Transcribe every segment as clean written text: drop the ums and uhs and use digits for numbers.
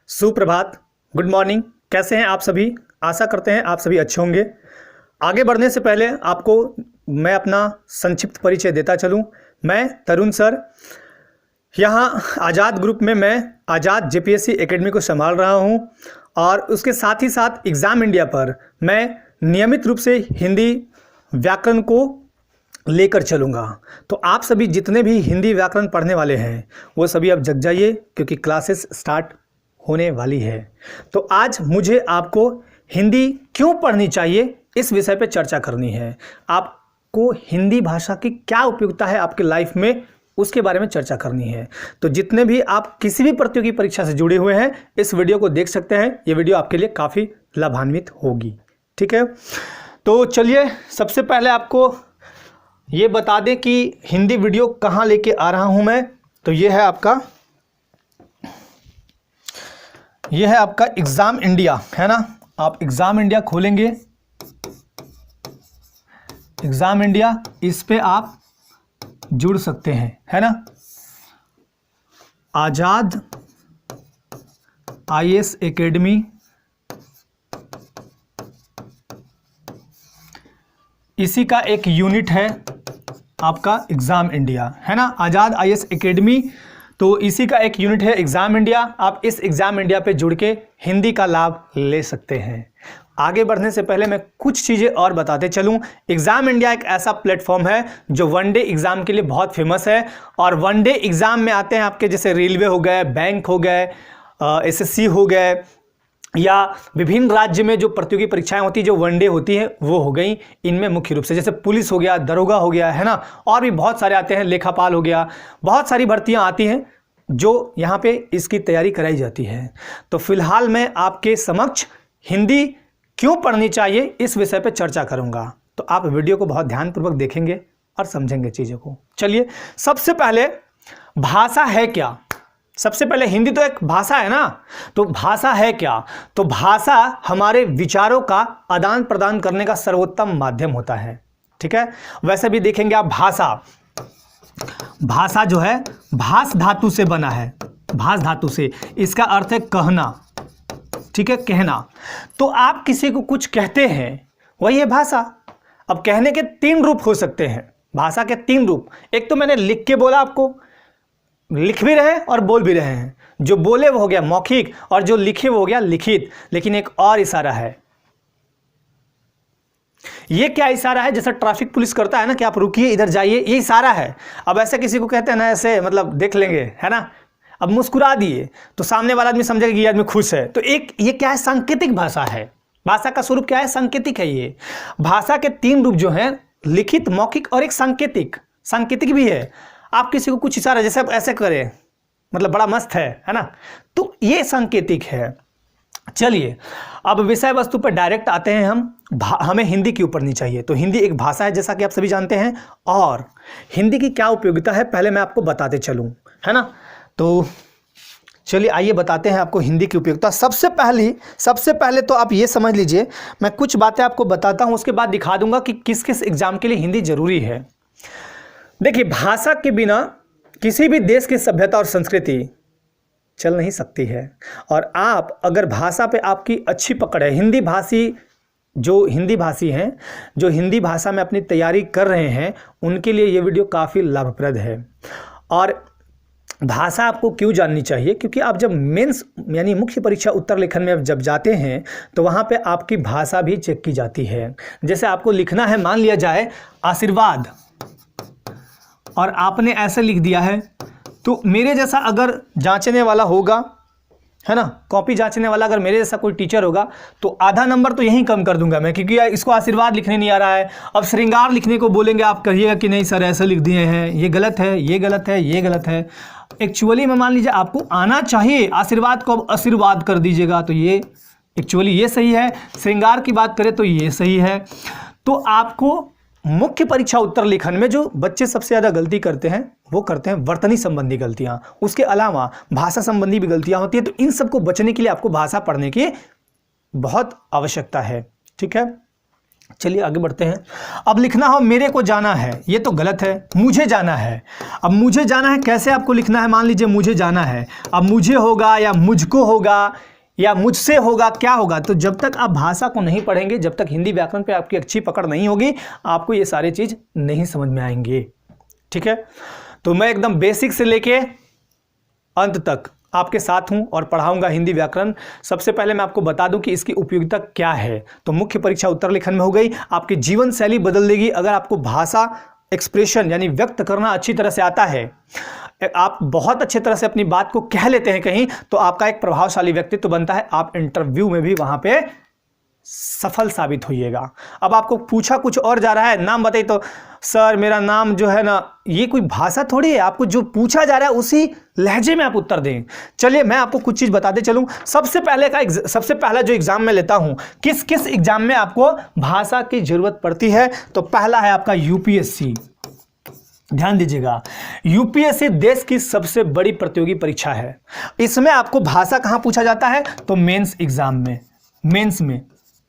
सुप्रभात, good morning. कैसे हैं आप सभी? आशा करते हैं आप सभी अच्छे होंगे। आगे बढ़ने से पहले आपको मैं अपना संक्षिप्त परिचय देता चलूं। मैं तरुण सर, यहाँ आज़ाद ग्रुप में मैं आज़ाद जेपीएससी एकेडमी को संभाल रहा हूं और उसके साथ ही साथ एग्ज़ाम इंडिया पर मैं नियमित रूप से हिंदी व्याकरण को लेकर चलूँगा। तो आप सभी जितने भी हिंदी व्याकरण पढ़ने वाले हैं वो सभी अब जग जाइए, क्योंकि क्लासेस स्टार्ट होने वाली है। तो आज मुझे आपको हिंदी क्यों पढ़नी चाहिए इस विषय पे चर्चा करनी है। आपको हिंदी भाषा की क्या उपयोगिता है आपके लाइफ में, उसके बारे में चर्चा करनी है। तो जितने भी आप किसी भी प्रतियोगी परीक्षा से जुड़े हुए हैं इस वीडियो को देख सकते हैं। ये वीडियो आपके लिए काफ़ी लाभान्वित होगी। ठीक है, तो चलिए सबसे पहले आपको ये बता दें कि हिंदी वीडियो कहाँ लेके आ रहा हूँ मैं। तो ये है आपका एग्ज़ाम इंडिया, है ना। आप एग्ज़ाम इंडिया खोलेंगे, एग्ज़ाम इंडिया, इस पे आप जुड़ सकते हैं, है ना। आज़ाद आईएएस एकेडमी, इसी का एक यूनिट है आपका एग्ज़ाम इंडिया, है ना। आज़ाद आईएएस एकेडमी, तो इसी का एक यूनिट है एग्ज़ाम इंडिया। आप इस एग्ज़ाम इंडिया पे जुड़ के हिंदी का लाभ ले सकते हैं। आगे बढ़ने से पहले मैं कुछ चीज़ें और बताते चलूँ। एग्ज़ाम इंडिया एक ऐसा प्लेटफॉर्म है जो वनडे एग्ज़ाम के लिए बहुत फेमस है। और वनडे एग्ज़ाम में आते हैं आपके जैसे रेलवे हो गए, बैंक हो गए, एसएससी हो गए, या विभिन्न राज्य में जो प्रतियोगी परीक्षाएं होती है जो वनडे होती हैं वो हो गई। इनमें मुख्य रूप से जैसे पुलिस हो गया, दरोगा हो गया, है ना, और भी बहुत सारे आते हैं, लेखापाल हो गया, बहुत सारी भर्तियां आती हैं जो यहाँ पे इसकी तैयारी कराई जाती है। तो फिलहाल मैं आपके समक्ष हिंदी क्यों पढ़नी चाहिए इस विषय पर चर्चा करूँगा। तो आप वीडियो को बहुत ध्यानपूर्वक देखेंगे और समझेंगे चीज़ों को। चलिए, सबसे पहले भाषा है क्या। सबसे पहले हिंदी तो एक भाषा है ना, तो भाषा है क्या। तो भाषा हमारे विचारों का आदान प्रदान करने का सर्वोत्तम माध्यम होता है। ठीक है, वैसे भी देखेंगे आप, भाषा जो है भास धातु से बना है, भास धातु से। इसका अर्थ है कहना, ठीक है, कहना। तो आप किसी को कुछ कहते हैं, वही है भाषा। अब कहने के 3 रूप हो सकते हैं, भाषा के 3 रूप। एक तो मैंने लिख के बोला, आपको लिख भी रहे और बोल भी रहे हैं। जो बोले वो हो गया मौखिक और जो लिखे वो हो गया लिखित। लेकिन एक और इशारा है। ये क्या इशारा है? जैसा ट्रैफिक पुलिस करता है ना कि आप रुकिए, इधर जाइए, ये इशारा है। अब ऐसे किसी को कहते हैं ना, ऐसे मतलब देख लेंगे, है ना, अब मुस्कुरा दिए तो सामने वाला आदमी समझेगा कि ये आदमी खुश है। तो एक ये क्या है? सांकेतिक भाषा है। भाषा का स्वरूप क्या है? सांकेतिक है। ये भाषा के 3 रूप जो हैं, लिखित, मौखिक और एक सांकेतिक। सांकेतिक भी है। आप किसी को कुछ इशारा, जैसे आप ऐसे करें, मतलब बड़ा मस्त है ना, तो ये सांकेतिक है। चलिए अब विषय वस्तु पर डायरेक्ट आते हैं हम। हमें हिंदी क्यों पढ़नी चाहिए। तो हिंदी एक भाषा है जैसा कि आप सभी जानते हैं, और हिंदी की क्या उपयोगिता है पहले मैं आपको बताते चलूं, है ना। तो चलिए आइए बताते हैं आपको हिंदी की उपयोगिता। सबसे पहले तो आप ये समझ लीजिए, मैं कुछ बातें आपको बताता हूँ, उसके बाद दिखा दूंगा कि किस किस एग्जाम के लिए हिंदी जरूरी है। देखिए, भाषा के बिना किसी भी देश की सभ्यता और संस्कृति चल नहीं सकती है। और आप अगर भाषा पे आपकी अच्छी पकड़ है, हिंदी भाषी हैं, जो हिंदी भाषा में अपनी तैयारी कर रहे हैं, उनके लिए ये वीडियो काफ़ी लाभप्रद है। और भाषा आपको क्यों जाननी चाहिए? क्योंकि आप जब मेंस यानी मुख्य परीक्षा उत्तर लेखन में जब जाते हैं तो वहाँ पे आपकी भाषा भी चेक की जाती है। जैसे आपको लिखना है, मान लिया जाए आशीर्वाद, और आपने ऐसे लिख दिया है, तो मेरे जैसा अगर जांचने वाला होगा, है ना, कॉपी जांचने वाला अगर मेरे जैसा कोई टीचर होगा तो आधा नंबर तो यहीं कम कर दूंगा मैं, क्योंकि इसको आशीर्वाद लिखने नहीं आ रहा है। अब श्रृंगार लिखने को बोलेंगे, आप कहिएगा कि नहीं सर ऐसे लिख दिए हैं, ये गलत है, ये गलत है, ये गलत है। एक्चुअली में मान लीजिए आपको आना चाहिए, आशीर्वाद को अब आशीर्वाद कर दीजिएगा, तो ये एक्चुअली ये सही है। श्रृंगार की बात करें तो ये सही है। तो आपको मुख्य परीक्षा उत्तर लेखन में जो बच्चे सबसे ज़्यादा गलती करते हैं वो करते हैं वर्तनी संबंधी गलतियां, उसके अलावा भाषा संबंधी भी गलतियां होती है। तो इन सबको बचने के लिए आपको भाषा पढ़ने की बहुत आवश्यकता है। ठीक है, चलिए आगे बढ़ते हैं। अब लिखना हो मेरे को जाना है, ये तो गलत है, मुझे जाना है। अब मुझे जाना है कैसे आपको लिखना है, मान लीजिए मुझे जाना है, अब मुझे होगा या मुझको होगा या मुझसे होगा, क्या होगा? तो जब तक आप भाषा को नहीं पढ़ेंगे, जब तक हिंदी व्याकरण पे आपकी अच्छी पकड़ नहीं होगी, आपको ये सारी चीज़ नहीं समझ में आएंगे। ठीक है, तो मैं एकदम बेसिक से लेके अंत तक आपके साथ हूं और पढ़ाऊंगा हिंदी व्याकरण। सबसे पहले मैं आपको बता दूं कि इसकी उपयोगिता क्या है। तो मुख्य परीक्षा उत्तर लेखन में हो गई, आपकी जीवन शैली बदल देगी अगर आपको भाषा एक्सप्रेशन यानी व्यक्त करना अच्छी तरह से आता है, आप बहुत अच्छे तरह से अपनी बात को कह लेते हैं कहीं, तो आपका एक प्रभावशाली व्यक्तित्व बनता है, आप इंटरव्यू में भी वहां पे सफल साबित होइएगा। अब आपको पूछा कुछ और जा रहा है, नाम बताइए, तो सर मेरा नाम जो है ना, ये कोई भाषा थोड़ी है, आपको जो पूछा जा रहा है उसी लहजे में आप उत्तर दें। चलिए मैं आपको कुछ चीज बताते चलूं। सबसे पहला जो एग्जाम में लेता हूं, किस किस एग्जाम में आपको भाषा की जरूरत पड़ती है, तो पहला है आपका यूपीएससी। ध्यान दीजिएगा, यूपीएससी देश की सबसे बड़ी प्रतियोगी परीक्षा है। इसमें आपको भाषा कहां पूछा जाता है, तो मेंस एग्जाम में, मेंस में।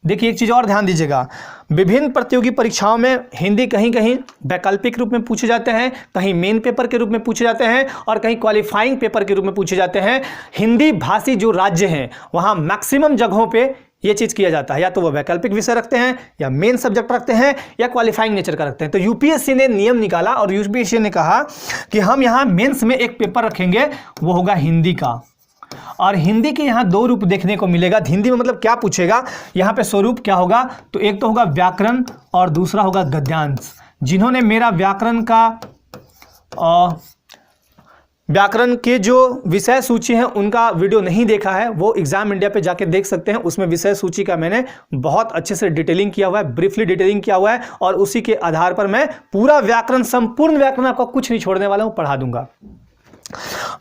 देखिए एक चीज और ध्यान दीजिएगा, विभिन्न प्रतियोगी परीक्षाओं में हिंदी कहीं कहीं वैकल्पिक रूप में पूछे जाते हैं, कहीं मेन पेपर के रूप में पूछे जाते हैं और कहीं क्वालिफाइंग पेपर के रूप में पूछे जाते हैं। हिंदी भाषी जो राज्य हैं वहां मैक्सिमम जगहों पे ये चीज किया जाता है, या तो वो वैकल्पिक विषय रखते हैं या मेन सब्जेक्ट रखते हैं या क्वालिफाइंग नेचर का रखते हैं। तो यूपीएससी ने नियम निकाला और यूपीएससी ने कहा कि हम यहाँ मेंस में एक पेपर रखेंगे, वो होगा हिंदी का। और हिंदी के यहाँ दो रूप देखने को मिलेगा। हिंदी में मतलब क्या पूछेगा, यहाँ पे स्वरूप क्या होगा, तो एक तो होगा व्याकरण और दूसरा होगा गद्यांश। जिन्होंने मेरा व्याकरण के जो विषय सूची है उनका वीडियो नहीं देखा है, वो एग्जाम इंडिया पे जाके देख सकते हैं। उसमें विषय सूची का मैंने बहुत अच्छे से डिटेलिंग किया हुआ है, ब्रीफली डिटेलिंग किया हुआ है, और उसी के आधार पर मैं पूरा व्याकरण, संपूर्ण व्याकरण आपका कुछ नहीं छोड़ने वाला हूं, पढ़ा दूंगा।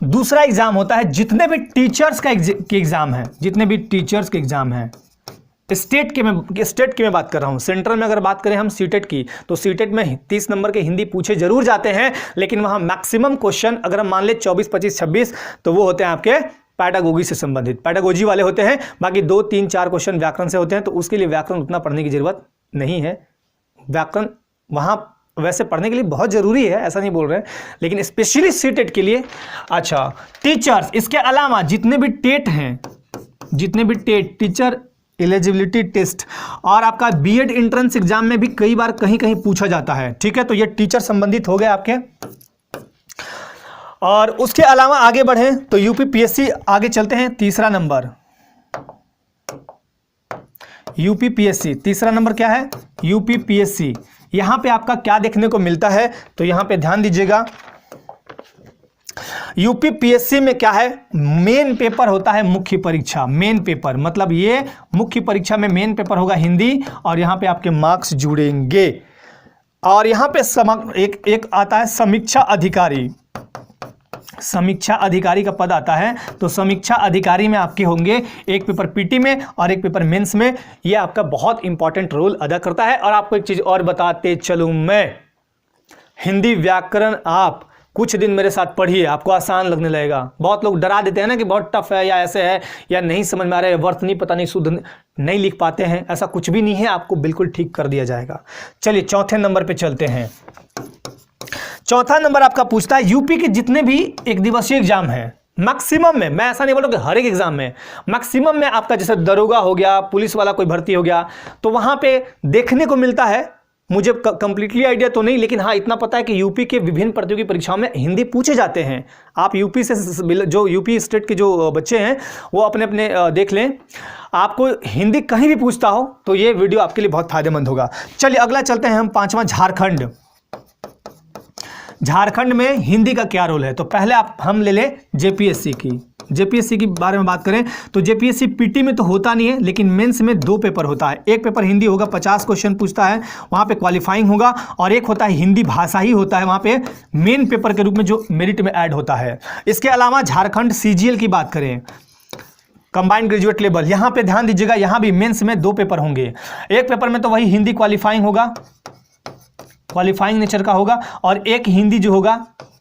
दूसरा एग्जाम होता है जितने भी टीचर्स का एग्जाम है, जितने भी टीचर्स के एग्जाम है, स्टेट के मैं बात कर रहा हूं। सेंट्रल में अगर बात करें हम सीटेट की, तो सीटेट में 30 नंबर के हिंदी पूछे जरूर जाते हैं, लेकिन वहां मैक्सिमम क्वेश्चन अगर हम मान ले 24, 25, 26, तो वो होते हैं आपके पैडागोजी से संबंधित, पैडागोजी वाले होते हैं। बाकी 2, 3, 4 क्वेश्चन व्याकरण से होते हैं, तो उसके लिए व्याकरण उतना पढ़ने की जरूरत नहीं है। व्याकरण वहां वैसे पढ़ने के लिए बहुत जरूरी है, ऐसा नहीं बोल रहे हैं, लेकिन स्पेशली सीटेट के लिए। अच्छा, टीचर्स, इसके अलावा जितने भी टेट हैं, जितने भी टेट, टीचर एलिजिबिलिटी टेस्ट, और आपका बीएड एंट्रेंस एग्जाम में भी कई बार कहीं कहीं पूछा जाता है। ठीक है, तो ये टीचर संबंधित हो गए आपके। और उसके अलावा आगे बढ़े तो यूपीपीएससी, आगे चलते हैं, तीसरा नंबर यूपीपीएससी। तीसरा नंबर क्या है, यूपीपीएससी। यहां पे आपका क्या देखने को मिलता है, तो यहां पे ध्यान दीजिएगा, यूपीपीएससी में क्या है, मेन पेपर होता है मुख्य परीक्षा। मेन पेपर मतलब ये मुख्य परीक्षा में मेन पेपर होगा हिंदी, और यहां पे आपके मार्क्स जुड़ेंगे। और यहां पे एक आता है समीक्षा अधिकारी। समीक्षा अधिकारी का पद आता है, तो समीक्षा अधिकारी में आपके होंगे एक पेपर पीटी में और एक पेपर मेंस में। ये आपका बहुत इंपॉर्टेंट रोल अदा करता है। और आपको एक चीज और बताते चलूं मैं, हिंदी व्याकरण आप कुछ दिन मेरे साथ पढ़िए, आपको आसान लगने लगेगा। बहुत लोग डरा देते हैं ना कि बहुत टफ है या ऐसे है या नहीं समझ में आ रहा है, वर्थ नहीं, पता नहीं, शुद्ध नहीं लिख पाते हैं, ऐसा कुछ भी नहीं है, आपको बिल्कुल ठीक कर दिया जाएगा। चलिए चौथे नंबर पे चलते हैं। चौथा नंबर आपका पूछता है यूपी के जितने भी एक दिवसीय एग्जाम है, मैक्सिमम में, मैं ऐसा नहीं बोल रहा कि हर एक एग्जाम में, मैक्सिमम में आपका जैसे दरोगा हो गया, पुलिस वाला कोई भर्ती हो गया, तो वहां पे देखने को मिलता है। मुझे कंप्लीटली आइडिया तो नहीं, लेकिन हाँ इतना पता है कि यूपी के विभिन्न प्रतियोगी परीक्षाओं में हिंदी पूछे जाते हैं। आप यूपी से, जो यूपी स्टेट के जो बच्चे हैं वो अपने अपने देख लें, आपको हिंदी कहीं भी पूछता हो तो ये वीडियो आपके लिए बहुत फायदेमंद होगा। चलिए अगला चलते हैं हम, पांचवा झारखंड। झारखंड में हिंदी का क्या रोल है, तो पहले हम ले लें जेपीएससी की। जेपीएससी के बारे में बात करें तो जेपीएससी पीटी में तो होता नहीं है, लेकिन मेंस में 2 पेपर होता है। एक पेपर हिंदी होगा, 50 क्वेश्चन पूछता है, वहां पे क्वालिफाइंग होगा, और एक होता है हिंदी भाषा ही होता है, वहां पे मेन पेपर के रूप में जो मेरिट में ऐड होता है। इसके अलावा झारखंड सीजीएल की बात करें, कंबाइंड ग्रेजुएट लेवल, यहां पे ध्यान दीजिएगा, यहां भी मेंस में 2 पेपर होंगे। एक पेपर में तो वही हिंदी क्वालिफाइंग होगा, क्वालिफाइंग नेचर का होगा, और एक हिंदी जो होगा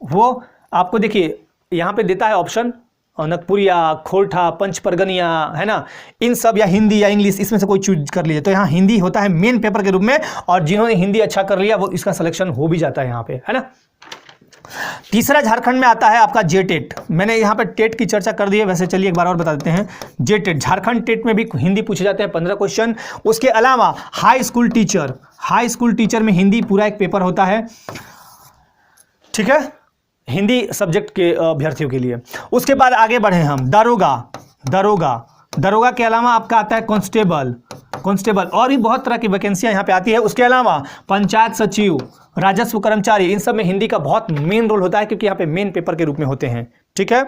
वो आपको देखिए यहां पे देता है ऑप्शन, नगपुरिया, खोरठा, पंच परगनिया, है ना, इन सब, या हिंदी या इंग्लिश, इसमें से कोई चूज कर लीजिए। तो यहाँ हिंदी होता है मेन पेपर के रूप में, और जिन्होंने हिंदी अच्छा कर लिया वो इसका सिलेक्शन हो भी जाता है यहाँ पे, है ना। तीसरा झारखंड में आता है आपका जेटेट। मैंने यहाँ पे टेट की चर्चा कर दी है, वैसे चलिए एक बार और बता देते हैं। जेटेट, झारखंड टेट में भी हिंदी पूछे जाते हैं 15 क्वेश्चन। उसके अलावा high school teacher, high school teacher में हिंदी पूरा एक पेपर होता है, ठीक है, हिंदी सब्जेक्ट के अभ्यर्थियों के लिए। उसके बाद आगे बढ़े हम, दरोगा, दरोगा, दरोगा के अलावा आपका आता है कांस्टेबल, कांस्टेबल, और भी बहुत तरह की वैकेंसियां यहाँ पे आती है। उसके अलावा पंचायत सचिव, राजस्व कर्मचारी, इन सब में हिंदी का बहुत मेन रोल होता है, क्योंकि यहाँ पे मेन पेपर के रूप में होते हैं, ठीक है।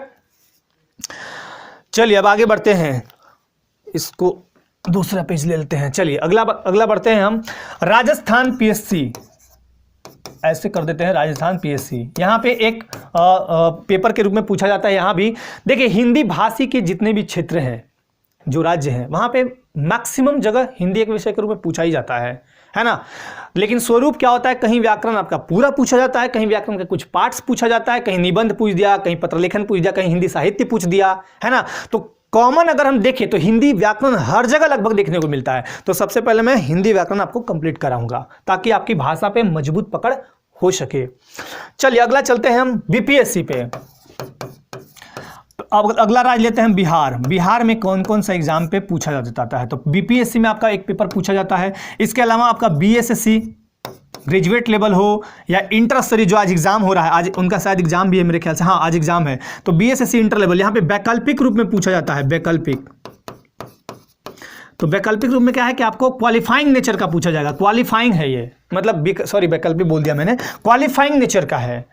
चलिए अब आगे बढ़ते हैं, इसको दूसरा पेज ले लेते हैं। चलिए अगला बढ़ते हैं हम, राजस्थान पीएससी, ऐसे कर देते हैं, राजस्थान पीएससी। यहाँ पे एक पेपर के रूप में पूछा जाता है। यहाँ भी देखिए, हिंदी भाषी के जितने भी क्षेत्र हैं, जो राज्य हैं, वहाँ पे मैक्सिमम जगह हिंदी एक विषय के रूप में पूछा ही जाता है ना। लेकिन स्वरूप क्या होता है, कहीं व्याकरण आपका पूरा पूछा जाता है, कहीं व्याकरण के कुछ पार्ट्स पूछा जाता है, कहीं निबंध पूछ दिया, कहीं पत्रलेखन पूछ दिया, कहीं हिंदी साहित्य पूछ दिया, है ना। तो कॉमन अगर हम देखें तो हिंदी व्याकरण हर जगह लगभग देखने को मिलता है। तो सबसे पहले मैं हिंदी व्याकरण आपको कंप्लीट कराऊंगा, ताकि आपकी भाषा पे मजबूत पकड़ हो सके। चलिए अगला चलते हैं हम बीपीएससी पे। अब अगला राज्य लेते हैं बिहार। बिहार में कौन कौन सा एग्जाम पे पूछा जाता है, तो बीपीएससी में आपका एक पेपर पूछा जाता है। इसके अलावा आपका बीएसएससी ग्रेजुएट लेवल हो या इंटर स्तरीय, जो आज एग्जाम हो रहा है, आज उनका शायद एग्जाम भी है मेरे ख्याल से, हाँ आज एग्जाम है, तो बीएसएससी इंटर लेवल, यहाँ पे वैकल्पिक रूप में पूछा जाता है, वैकल्पिक। तो वैकल्पिक रूप में क्या है कि आपको क्वालिफाइंग नेचर का पूछा जाएगा, क्वालिफाइंग है ये, मतलब सॉरी वैकल्पिक बोल दिया मैंने, क्वालिफाइंग नेचर का है।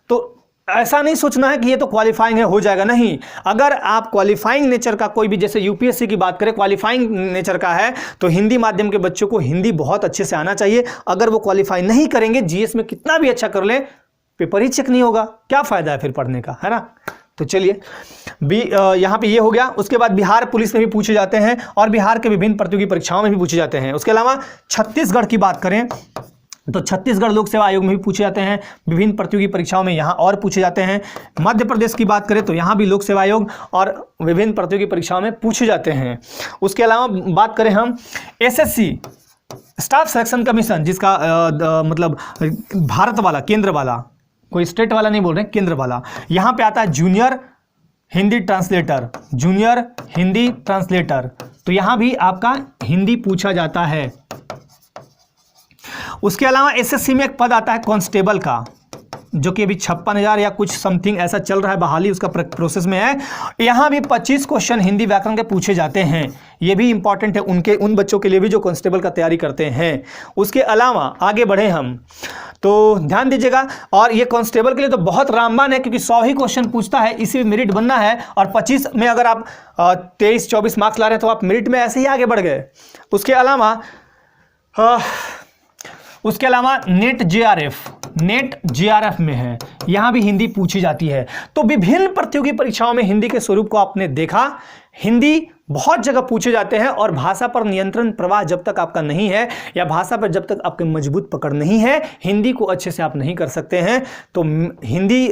तो ऐसा नहीं सोचना है कि ये तो क्वालिफाइंग है, हो जाएगा, नहीं। अगर आप क्वालिफाइंग नेचर का कोई भी, जैसे यूपीएससी की बात करें, क्वालिफाइंग नेचर का है, तो हिंदी माध्यम के बच्चों को हिंदी बहुत अच्छे से आना चाहिए। अगर वो क्वालिफाई नहीं करेंगे, जीएस में कितना भी अच्छा कर ले, पेपर ही चेक नहीं होगा, क्या फायदा है फिर पढ़ने का, है ना। तो चलिए यहाँ पे ये हो गया। उसके बाद बिहार पुलिस में भी पूछे जाते हैं, और बिहार के विभिन्न प्रतियोगी परीक्षाओं में भी पूछे जाते हैं। उसके अलावा छत्तीसगढ़ की बात करें तो छत्तीसगढ़ लोक सेवा आयोग में भी पूछे जाते हैं, विभिन्न प्रतियोगी परीक्षाओं में यहाँ और पूछे जाते हैं। मध्य प्रदेश की बात करें तो यहाँ भी लोक सेवा आयोग और विभिन्न प्रतियोगी परीक्षाओं में पूछे जाते हैं। उसके अलावा बात करें हम एसएससी स्टाफ सिलेक्शन कमीशन, जिसका मतलब भारत वाला, केंद्र वाला, कोई स्टेट वाला नहीं बोल रहे, केंद्र वाला, यहाँ पे आता है junior Hindi translator, junior Hindi translator. तो यहाँ भी आपका हिंदी पूछा जाता है। उसके अलावा एसएससी में एक पद आता है कांस्टेबल का, जो कि अभी 56,000 या कुछ समथिंग ऐसा चल रहा है, बहाली उसका प्रोसेस में है। यहाँ भी 25 क्वेश्चन हिंदी व्याकरण के पूछे जाते हैं। ये भी इंपॉर्टेंट है उन बच्चों के लिए भी जो कांस्टेबल का तैयारी करते हैं। उसके अलावा आगे बढ़े हम तो ध्यान दीजिएगा, और ये कांस्टेबल के लिए तो बहुत रामबान है, क्योंकि 100 ही क्वेश्चन पूछता है, इसी में मेरिट बनना है, और 25 में अगर आप 23-24 मार्क्स ला रहे हैं तो आप मेरिट में ऐसे ही आगे बढ़ गए। उसके अलावा नेट जेआरएफ में है, यहाँ भी हिंदी पूछी जाती है। तो विभिन्न प्रतियोगी परीक्षाओं में हिंदी के स्वरूप को आपने देखा, हिंदी बहुत जगह पूछे जाते हैं। और भाषा पर नियंत्रण प्रवाह जब तक आपका नहीं है, या भाषा पर जब तक आपके मजबूत पकड़ नहीं है, हिंदी को अच्छे से आप नहीं कर सकते हैं। तो हिंदी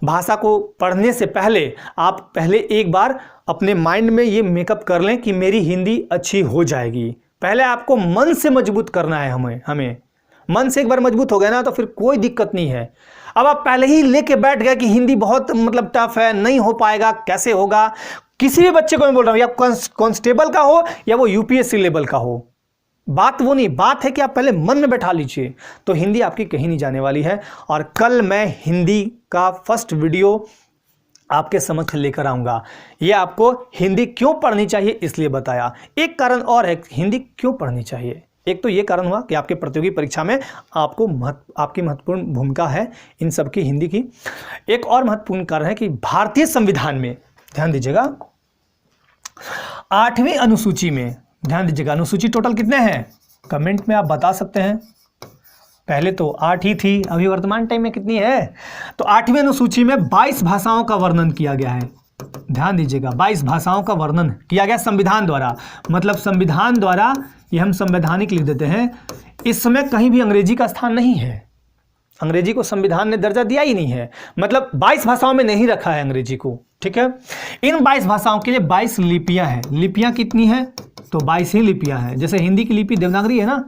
भाषा को पढ़ने से पहले आप पहले एक बार अपने माइंड में ये मेकअप कर लें कि मेरी हिंदी अच्छी हो जाएगी। पहले आपको मन से मजबूत करना है, हमें मन से एक बार मजबूत हो गया ना, तो फिर कोई दिक्कत नहीं है। अब आप पहले ही लेके बैठ गए कि हिंदी बहुत मतलब टफ है, नहीं हो पाएगा, कैसे होगा। किसी भी बच्चे को मैं बोल रहा हूं, या कांस्टेबल का हो या वो यूपीएससी लेवल का हो, बात वो नहीं, बात है कि आप पहले मन में बैठा लीजिए, तो हिंदी आपकी कहीं नहीं जाने वाली है। और कल मैं हिंदी का फर्स्ट वीडियो आपके समक्ष लेकर आऊंगा। ये आपको हिंदी क्यों पढ़नी चाहिए इसलिए बताया। एक कारण और है हिंदी क्यों पढ़नी चाहिए। एक तो ये कारण हुआ कि आपके प्रतियोगी परीक्षा में आपकी महत्वपूर्ण भूमिका है इन सब की, हिंदी की। एक और महत्वपूर्ण कारण है कि भारतीय संविधान में, ध्यान दीजिएगा, 8वीं अनुसूची में, ध्यान दीजिएगा, अनुसूची टोटल कितने हैं कमेंट में आप बता सकते हैं। पहले तो 8 ही थी, अभी वर्तमान टाइम में कितनी है। तो 8वीं अनुसूची में 22 भाषाओं का वर्णन किया गया है। ध्यान दीजिएगा, 22 भाषाओं का वर्णन किया गया संविधान द्वारा। मतलब संविधान द्वारा, ये हम संवैधानिक लिख देते हैं, इस समय कहीं भी अंग्रेजी का स्थान नहीं है। अंग्रेजी को संविधान ने दर्जा दिया ही नहीं है, मतलब 22 भाषाओं में नहीं रखा है अंग्रेजी को। ठीक है, इन 22 भाषाओं के लिए 22 लिपियां हैं। लिपियां कितनी है? तो 22 ही लिपियां हैं। जैसे हिंदी की लिपि देवनागरी है ना।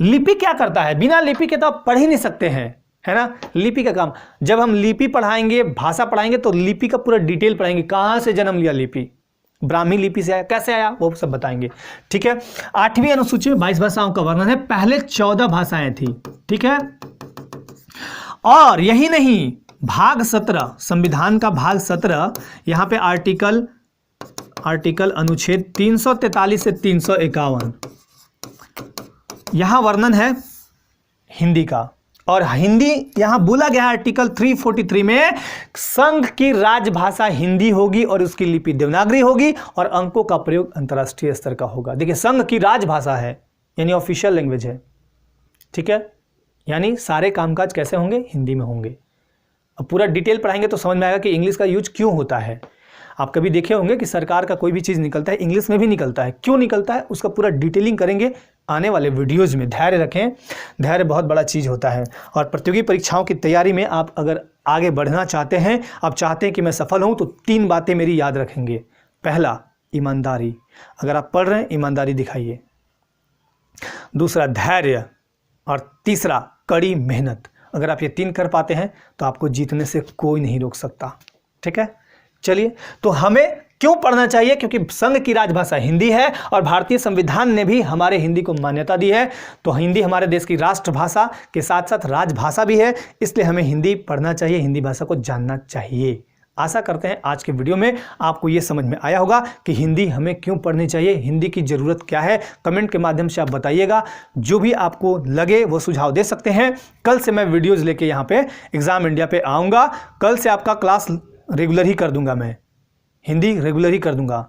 लिपि क्या करता है? बिना लिपि के तो आप पढ़ ही नहीं सकते हैं, है ना। लिपि का काम, जब हम लिपि पढ़ाएंगे, भाषा पढ़ाएंगे, तो लिपि का पूरा डिटेल पढ़ाएंगे। कहाँ से जन्म लिया लिपि, ब्राह्मी लिपि से आया, कैसे आया, वो सब बताएंगे। ठीक है, 8वीं अनुसूची में 22 भाषाओं का वर्णन है। पहले 14 भाषाएं थी। ठीक है, और यही नहीं, भाग 17, संविधान का भाग 17, यहां पे आर्टिकल अनुच्छेद 343 से 351, यहां वर्णन है हिंदी का। और हिंदी यहां बोला गया है आर्टिकल 343 में, संघ की राजभाषा हिंदी होगी और उसकी लिपि देवनागरी होगी और अंकों का प्रयोग अंतर्राष्ट्रीय स्तर का होगा। देखिए, संघ की राजभाषा है यानी ऑफिशियल लैंग्वेज है। ठीक है, यानी सारे कामकाज कैसे होंगे? हिंदी में होंगे। अब पूरा डिटेल पढ़ाएंगे तो समझ में आएगा कि इंग्लिश का यूज क्यों होता है। आप कभी देखे होंगे कि सरकार का कोई भी चीज़ निकलता है इंग्लिश में भी निकलता है, क्यों निकलता है उसका पूरा डिटेलिंग करेंगे आने वाले वीडियोज़ में। धैर्य रखें, धैर्य बहुत बड़ा चीज़ होता है। और प्रतियोगी परीक्षाओं की तैयारी में आप अगर आगे बढ़ना चाहते हैं, आप चाहते हैं कि मैं सफल हूँ, तो 3 बातें मेरी याद रखेंगे। पहला, ईमानदारी, अगर आप पढ़ रहे हैं ईमानदारी दिखाइए। दूसरा, धैर्य, और तीसरा, कड़ी मेहनत। अगर आप ये 3 कर पाते हैं तो आपको जीतने से कोई नहीं रोक सकता। ठीक है, चलिए, तो हमें क्यों पढ़ना चाहिए? क्योंकि संघ की राजभाषा हिंदी है और भारतीय संविधान ने भी हमारे हिंदी को मान्यता दी है। तो हिंदी हमारे देश की राष्ट्रभाषा के साथ साथ राजभाषा भी है, इसलिए हमें हिंदी पढ़ना चाहिए, हिंदी भाषा को जानना चाहिए। आशा करते हैं आज के वीडियो में आपको ये समझ में आया होगा कि हिंदी हमें क्यों पढ़नी चाहिए, हिंदी की ज़रूरत क्या है। कमेंट के माध्यम से आप बताइएगा, जो भी आपको लगे वो सुझाव दे सकते हैं। कल से मैं वीडियोज़ लेके यहाँ पे एग्ज़ाम इंडिया पे आऊँगा। कल से आपका क्लास रेगुलर ही कर दूंगा, मैं हिंदी रेगुलर ही कर दूंगा।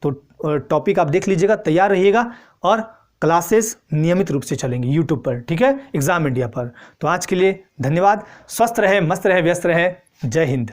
तो टॉपिक आप देख लीजिएगा, तैयार रहिएगा, और क्लासेस नियमित रूप से चलेंगी यूट्यूब पर। ठीक है, एग्ज़ाम इंडिया पर। तो आज के लिए धन्यवाद। स्वस्थ रहे, मस्त रहे, व्यस्त रहे। जय हिंद।